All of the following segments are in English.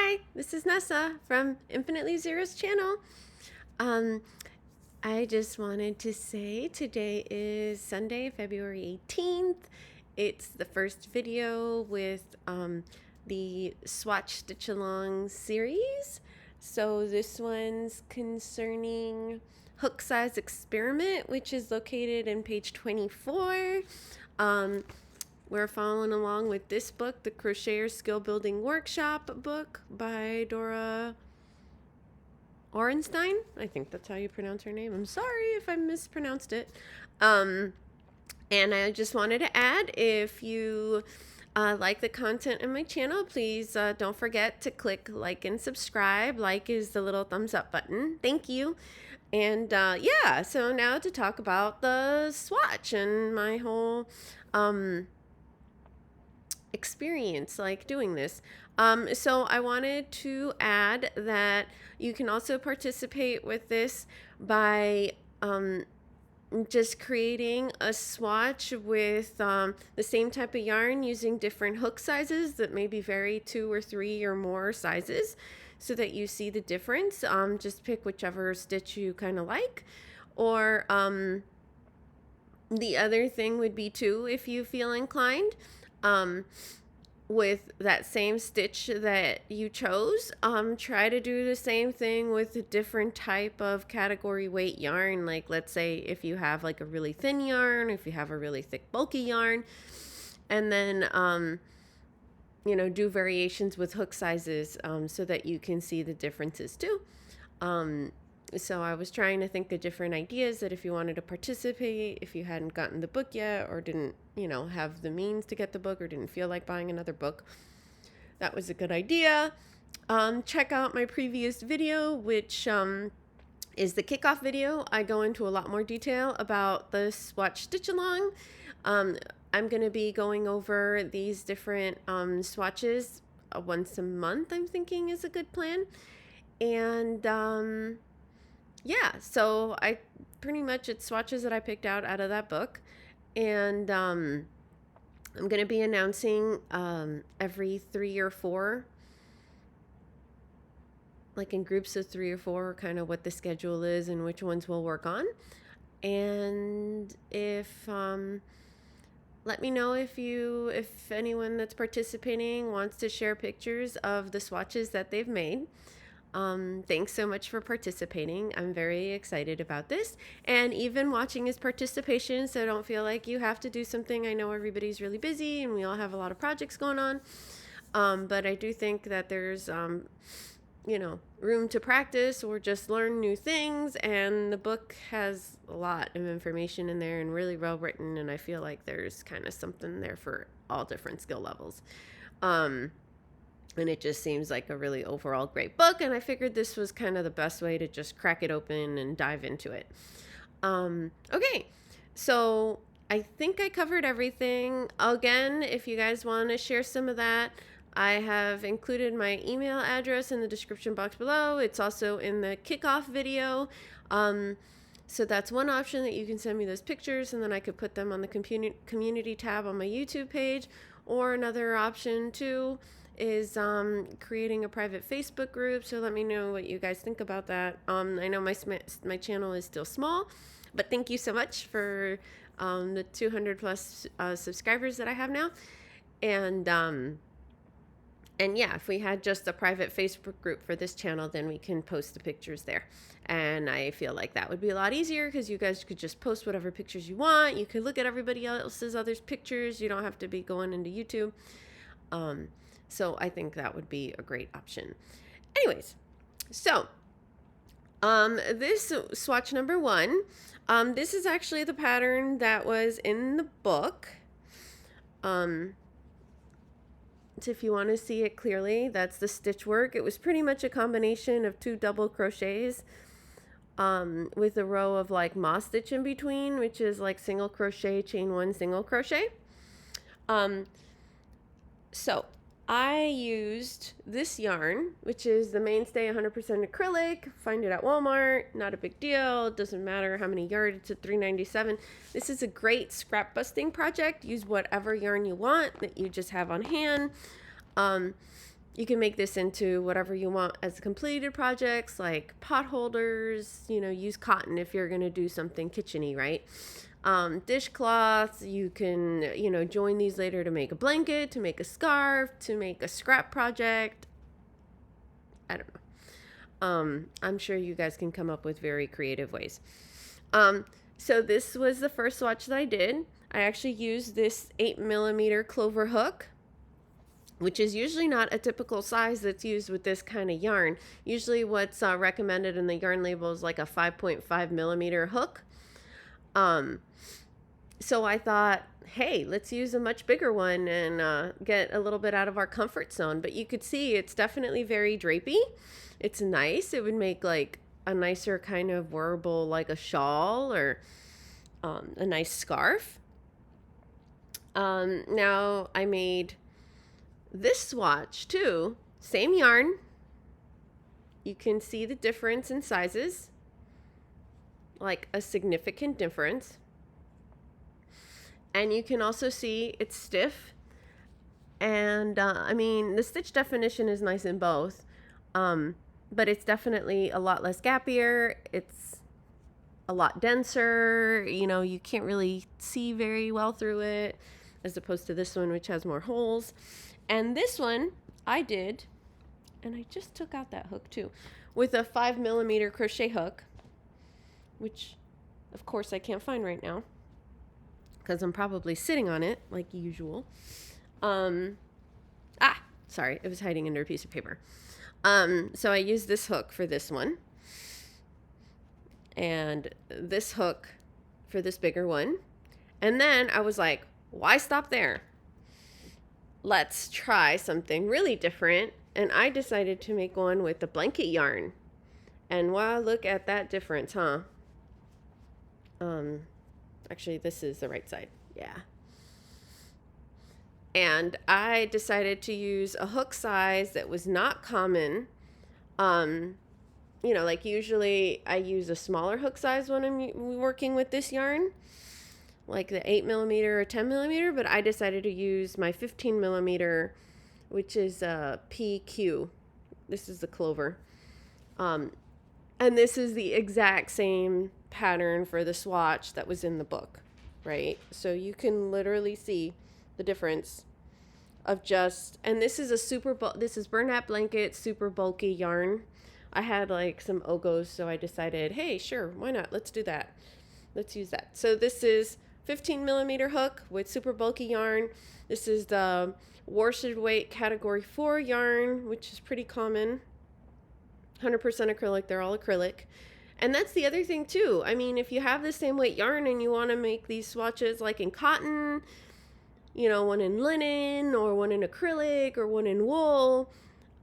Hi, this is Nessa from Infinitely Zero's channel. I just wanted to say today is Sunday, February 18th. It's the first video with the Swatch Stitch Along series. So this one's concerning Hook Size Experiment, which is located in page 24. We're following along with this book, the Crocheter Skill Building Workshop book by Dora Ohrenstein. I think that's how you pronounce her name. I'm sorry if I mispronounced it. And I just wanted to add, if you like the content in my channel, please don't forget to click like and subscribe. Like is the little thumbs up button. Thank you. And yeah, so now to talk about the swatch and my whole experience like doing this. So I wanted to add that you can also participate with this by just creating a swatch with the same type of yarn using different hook sizes that maybe vary 2 or 3 or more sizes so that you see the difference. Just pick whichever stitch you kind of like. Or the other thing would be too, if you feel inclined, with that same stitch that you chose, try to do the same thing with a different type of category weight yarn. Like, let's say if you have like a really thin yarn, if you have a really thick bulky yarn, and then do variations with hook sizes so that you can see the differences too. So I was trying to think of different ideas that if you wanted to participate, if you hadn't gotten the book yet or didn't, have the means to get the book or didn't feel like buying another book, that was a good idea. Check out my previous video, which is the kickoff video. I go into a lot more detail about the Swatch Stitch Along. I'm going to be going over these different swatches once a month, I'm thinking is a good plan. And yeah, so I pretty much, it's swatches that I picked out of that book. And I'm going to be announcing every 3 or 4, like in groups of 3 or 4, kind of what the schedule is and which ones we'll work on. And if let me know if anyone that's participating wants to share pictures of the swatches that they've made. Thanks so much for participating. I'm very excited about this, and even watching is participation, so don't feel like you have to do something. I know everybody's really busy and we all have a lot of projects going on, but I do think that there's room to practice or just learn new things, and the book has a lot of information in there and really well written, and I feel like there's kind of something there for all different skill levels. And it just seems like a really overall great book, and I figured this was kind of the best way to just crack it open and dive into it. Okay, so I think I covered everything. Again, if you guys want to share some of that, I have included my email address in the description box below. It's also in the kickoff video. So that's one option, that you can send me those pictures and then I could put them on the community tab on my YouTube page. Or another option too is creating a private Facebook group. So let me know what you guys think about that. I know my channel is still small, but thank you so much for the 200 plus subscribers that I have now. And yeah, if we had just a private Facebook group for this channel, then we can post the pictures there. And I feel like that would be a lot easier because you guys could just post whatever pictures you want. You could look at everybody else's other pictures. You don't have to be going into YouTube. So I think that would be a great option. Anyways, so this swatch number 1, this is actually the pattern that was in the book. So if you want to see it clearly, that's the stitch work. It was pretty much a combination of 2 double crochets with a row of like moss stitch in between, which is like single crochet, chain 1, single crochet. So I used this yarn, which is the Mainstay 100% acrylic. Find it at Walmart. Not a big deal. It doesn't matter how many yards. It's at $3.97. This is a great scrap busting project. Use whatever yarn you want that you just have on hand. You can make this into whatever you want as completed projects, like pot holders. You know, use cotton if you're going to do something kitcheny, right? Dishcloths, you can, you know, join these later to make a blanket, to make a scarf, to make a scrap project. I don't know. I'm sure you guys can come up with very creative ways. So this was the first swatch that I did. I actually used this 8mm clover hook, which is usually not a typical size that's used with this kind of yarn. Usually what's recommended in the yarn label is like a 5.5mm hook. So I thought, hey, let's use a much bigger one and get a little bit out of our comfort zone. But you could see it's definitely very drapey. It's nice. It would make like a nicer kind of wearable, like a shawl or a nice scarf. Now I made this swatch too. Same yarn. You can see the difference in sizes, like a significant difference. And you can also see it's stiff. And I mean, the stitch definition is nice in both, but it's definitely a lot less gappier. It's a lot denser. You know, you can't really see very well through it, as opposed to this one, which has more holes. And this one I did, and I just took out that hook too, with a 5mm crochet hook, which of course I can't find right now because I'm probably sitting on it like usual. Sorry, it was hiding under a piece of paper. So I used this hook for this one, and this hook for this bigger one. And then I was like, why stop there? Let's try something really different. And I decided to make one with the blanket yarn. And wow, look at that difference, huh? Actually, this is the right side. Yeah. And I decided to use a hook size that was not common. You know, like usually I use a smaller hook size when I'm working with this yarn, like the 8mm or 10mm, but I decided to use my 15mm, which is a PQ. This is the clover. And this is the exact same pattern for the swatch that was in the book, right? So you can literally see the difference of just, and this is this is Bernat Blanket, super bulky yarn. I had like some Ogos, so I decided, hey, sure, why not? Let's do that. Let's use that. So this is 15mm hook with super bulky yarn. This is the worsted weight category 4 yarn, which is pretty common. 100% acrylic, they're all acrylic. And that's the other thing too. I mean, if you have the same weight yarn and you want to make these swatches like in cotton, you know, one in linen or one in acrylic or one in wool,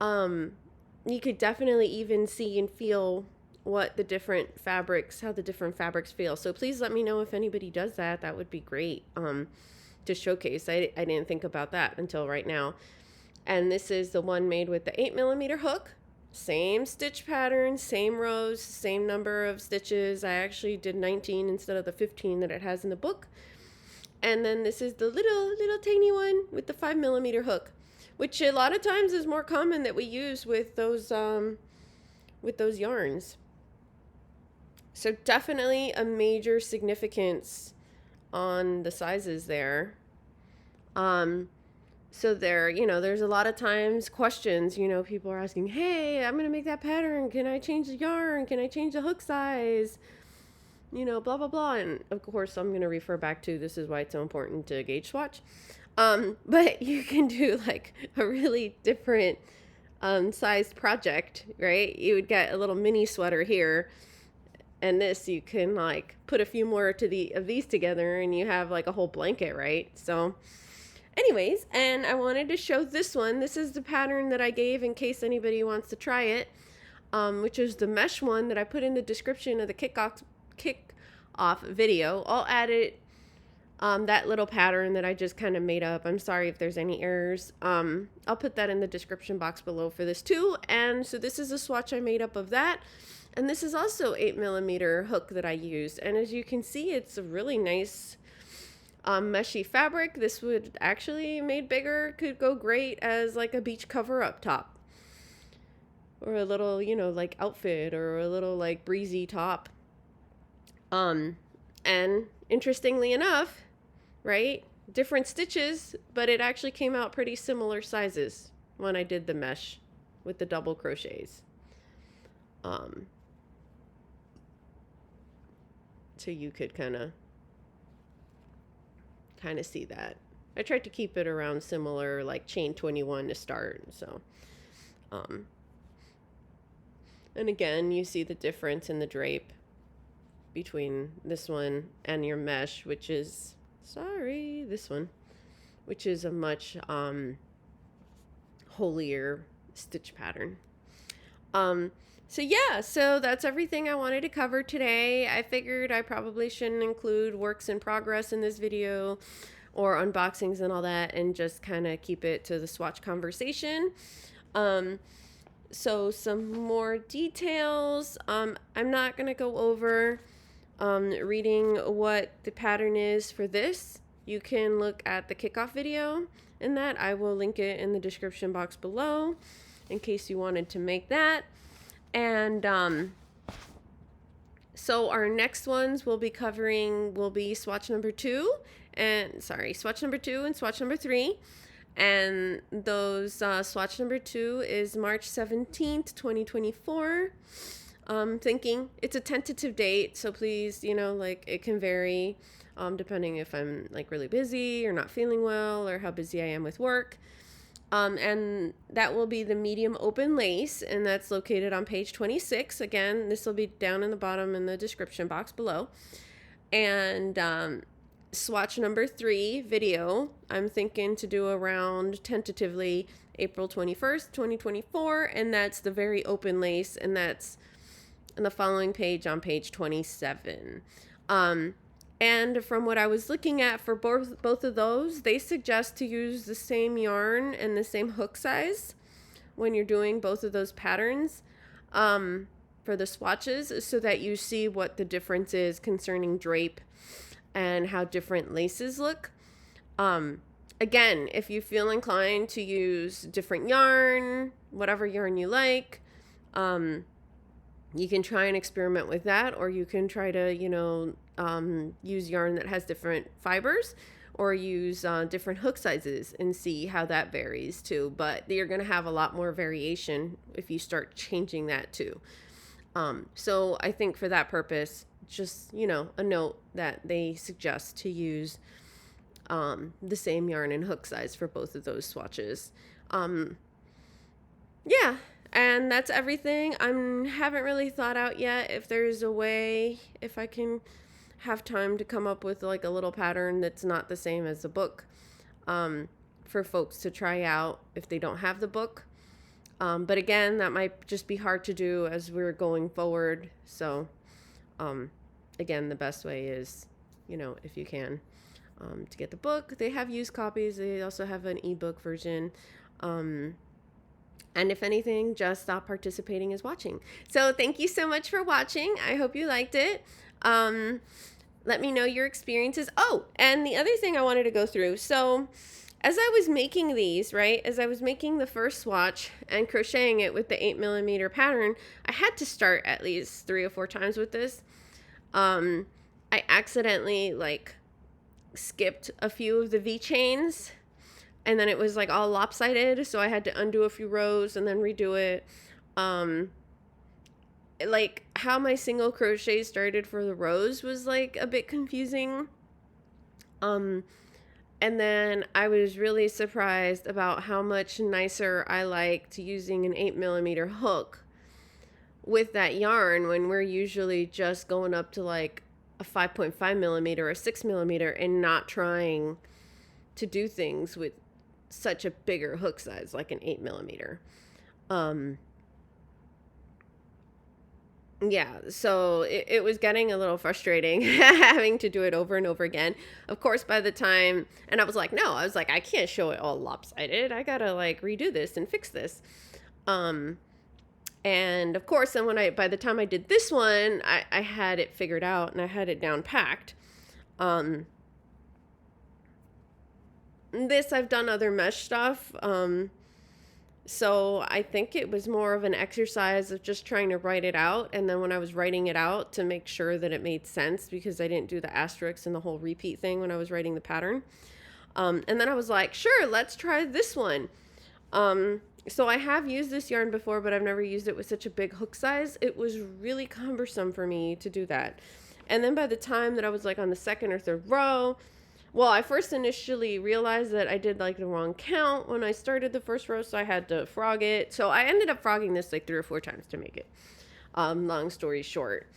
you could definitely even see and feel what the different fabrics, how the different fabrics feel. So please let me know if anybody does that. That would be great to showcase. I didn't think about that until right now. And this is the one made with the 8mm hook. Same stitch pattern, same rows, same number of stitches. I actually did 19 instead of the 15 that it has in the book. And then this is the little tiny one with the 5mm hook, which a lot of times is more common that we use with those yarns. So definitely a major significance on the sizes there. So there, you know, there's a lot of times questions, you know, people are asking, hey, I'm going to make that pattern. Can I change the yarn? Can I change the hook size? You know, blah, blah, blah. And of course, I'm going to refer back to, this is why it's so important to gauge swatch. But you can do like a really different sized project, right? You would get a little mini sweater here. And this, you can like put a few more of these together and you have like a whole blanket, right? So anyways, and I wanted to show this one. This is the pattern that I gave in case anybody wants to try it, which is the mesh one that I put in the description of the kick-off video. I'll add it, that little pattern that I just kind of made up. I'm sorry if there's any errors. I'll put that in the description box below for this too. And so this is a swatch I made up of that. And this is also 8mm hook that I used. And as you can see, it's a really nice meshy fabric. This would actually, made bigger, could go great as like a beach cover up top, or a little, you know, like outfit, or a little like breezy top. And interestingly enough, right, different stitches, but it actually came out pretty similar sizes when I did the mesh with the double crochets. So you could kind of see that. I tried to keep it around similar, like chain 21 to start. So, and again, you see the difference in the drape between this one and your mesh, which is, this one, which is a much holier stitch pattern. So yeah, so that's everything I wanted to cover today. I figured I probably shouldn't include works in progress in this video, or unboxings and all that, and just kind of keep it to the swatch conversation. So some more details. I'm not going to go over reading what the pattern is for this. You can look at the kickoff video in that. I will link it in the description box below in case you wanted to make that. And so our next ones we'll be covering will be swatch number 2 and swatch number 2 and swatch number 3. And those swatch number 2 is March 17th, 2024. Thinking it's a tentative date, so please, you know, like it can vary depending if I'm like really busy or not feeling well, or how busy I am with work. And that will be the medium open lace, and that's located on page 26. Again, this will be down in the bottom in the description box below. And swatch number 3 video, I'm thinking to do around tentatively April 21st, 2024, and that's the very open lace, and that's in the following page on page 27. And from what I was looking at for both of those, they suggest to use the same yarn and the same hook size when you're doing both of those patterns for the swatches, so that you see what the difference is concerning drape and how different laces look. Again, if you feel inclined to use different yarn, whatever yarn you like, you can try and experiment with that, or you can try to, you know, use yarn that has different fibers, or use different hook sizes and see how that varies too. But you're going to have a lot more variation if you start changing that too. So I think for that purpose, just, you know, a note that they suggest to use the same yarn and hook size for both of those swatches. Yeah. And that's everything. I haven't really thought out yet if there's a way, if I can have time to come up with like a little pattern that's not the same as the book, for folks to try out if they don't have the book. But again, that might just be hard to do as we're going forward. So, again, the best way is, you know, if you can, to get the book. They have used copies. They also have an ebook version. And if anything, just stop participating as watching. So thank you so much for watching. I hope you liked it. Let me know your experiences. Oh, and the other thing I wanted to go through. So as I was making these, right, as I was making the first swatch and crocheting it with the 8mm pattern, I had to start at least 3 or 4 times with this. I accidentally like skipped a few of the V chains, and then it was like all lopsided, so I had to undo a few rows and then redo it. Like how my single crochet started for the rows was like a bit confusing. And then I was really surprised about how much nicer I liked using an 8mm hook with that yarn, when we're usually just going up to like a 5.5mm or a 6mm and not trying to do things with such a bigger hook size like an 8mm. Yeah, so it was getting a little frustrating having to do it over and over again. Of course, by the time, and I was like, I can't show it all lopsided. I gotta like redo this and fix this. And of course, then by the time I did this one, I had it figured out and I had it down packed. this I've done other mesh stuff. So I think it was more of an exercise of just trying to write it out. And then when I was writing it out, to make sure that it made sense, because I didn't do the asterisks and the whole repeat thing when I was writing the pattern. And then I was like, sure, let's try this one. So I have used this yarn before, but I've never used it with such a big hook size. It was really cumbersome for me to do that. And then by the time that I was like on the second or third row, well, I first initially realized that I did like the wrong count when I started the first row, so I had to frog it. So I ended up frogging this like 3 or 4 times to make it. Long story short.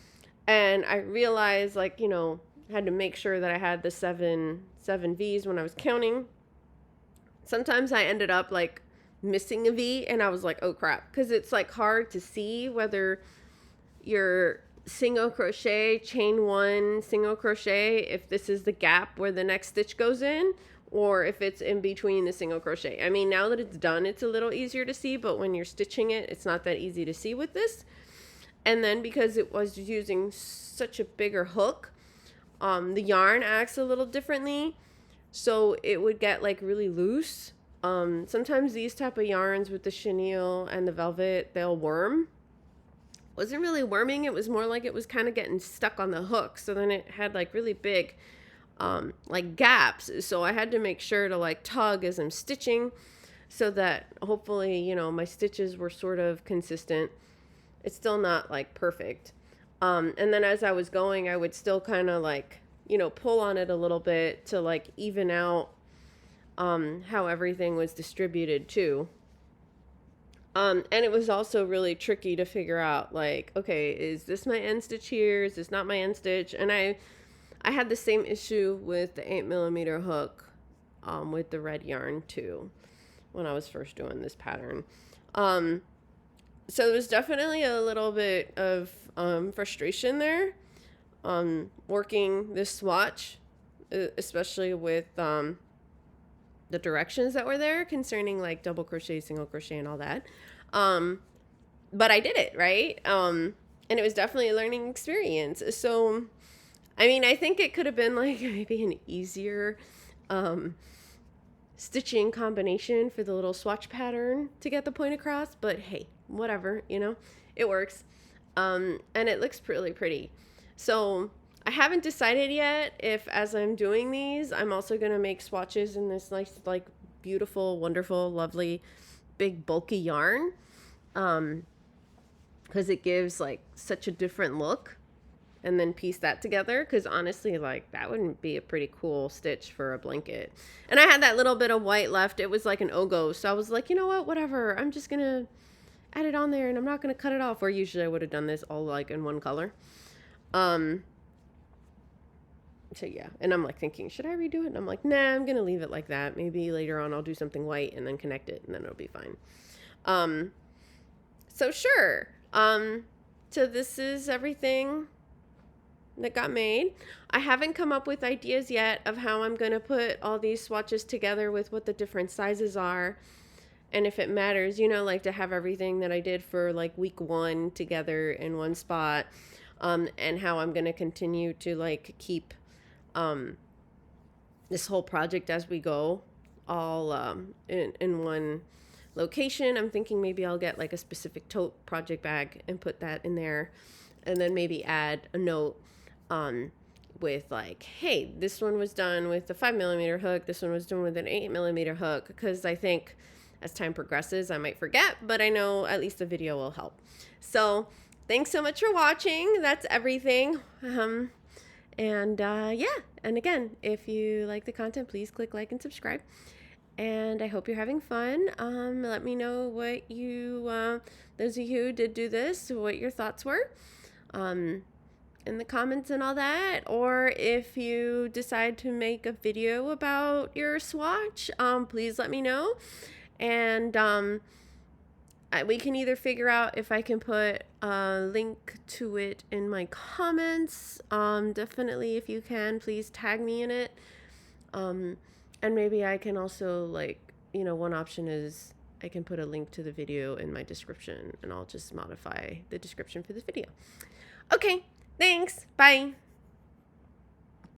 And I realized, like, you know, had to make sure that I had the seven V's when I was counting. Sometimes I ended up like missing a V, and I was like, oh crap, because it's like hard to see whether you're single crochet, chain 1, single crochet, if this is the gap where the next stitch goes in, or if it's in between the single crochet. I mean, now that it's done, it's a little easier to see, but when you're stitching it, it's not that easy to see with this. And then because it was using such a bigger hook, the yarn acts a little differently, so it would get like really loose. Sometimes these type of yarns with the chenille and the velvet, they'll worm. Wasn't really worming, it was more like it was kind of getting stuck on the hook. So then it had like really big like gaps. So I had to make sure to like tug as I'm stitching, so that hopefully, you know, my stitches were sort of consistent. It's still not like perfect. And then as I was going, I would still kind of like, you know, pull on it a little bit to like even out how everything was distributed too. And it was also really tricky to figure out, like, okay, is this my end stitch here? Is this not my end stitch? And I had the same issue with the 8mm hook with the red yarn too, when I was first doing this pattern. So there was definitely a little bit of frustration there working this swatch, especially with the directions that were there concerning like double crochet, single crochet, and all that. But I did it, right? And it was definitely a learning experience. So, I mean, I think it could have been like maybe an easier stitching combination for the little swatch pattern to get the point across, but hey, whatever, you know, it works. And it looks really pretty. So I haven't decided yet if, as I'm doing these, I'm also going to make swatches in this nice, like, beautiful, wonderful, lovely, big, bulky yarn. Because it gives, like, such a different look. And then piece that together. Because honestly, like, that wouldn't be a pretty cool stitch for a blanket. And I had that little bit of white left. It was like an Ogo. So I was like, you know what? Whatever. I'm just going to add it on there. And I'm not going to cut it off. Or usually I would have done this all, like, in one color. So yeah, and I'm like thinking, should I redo it? And I'm like, nah, I'm gonna leave it like that. Maybe later on I'll do something white and then connect it, and then it'll be fine. So sure. So this is everything that got made. I haven't come up with ideas yet of how I'm gonna put all these swatches together with what the different sizes are, and if it matters, you know, like to have everything that I did for like week 1 together in one spot, and how I'm gonna continue to like keep this whole project as we go, all in one location. I'm thinking maybe I'll get like a specific tote project bag and put that in there, and then maybe add a note with like, hey, this one was done with the 5mm hook, this one was done with an 8mm hook, because I think as time progresses I might forget, but I know at least the video will help. So thanks so much for watching. That's everything. Yeah, and again, if you like the content, please click like and subscribe. And I hope you're having fun. Let me know what you, those of you who did do this, what your thoughts were in the comments and all that. Or if you decide to make a video about your swatch, please let me know. And we can either figure out if I can put a link to it in my comments. Definitely, if you can, please tag me in it. And maybe I can also, like, you know, one option is I can put a link to the video in my description, and I'll just modify the description for this video. Okay, thanks. Bye.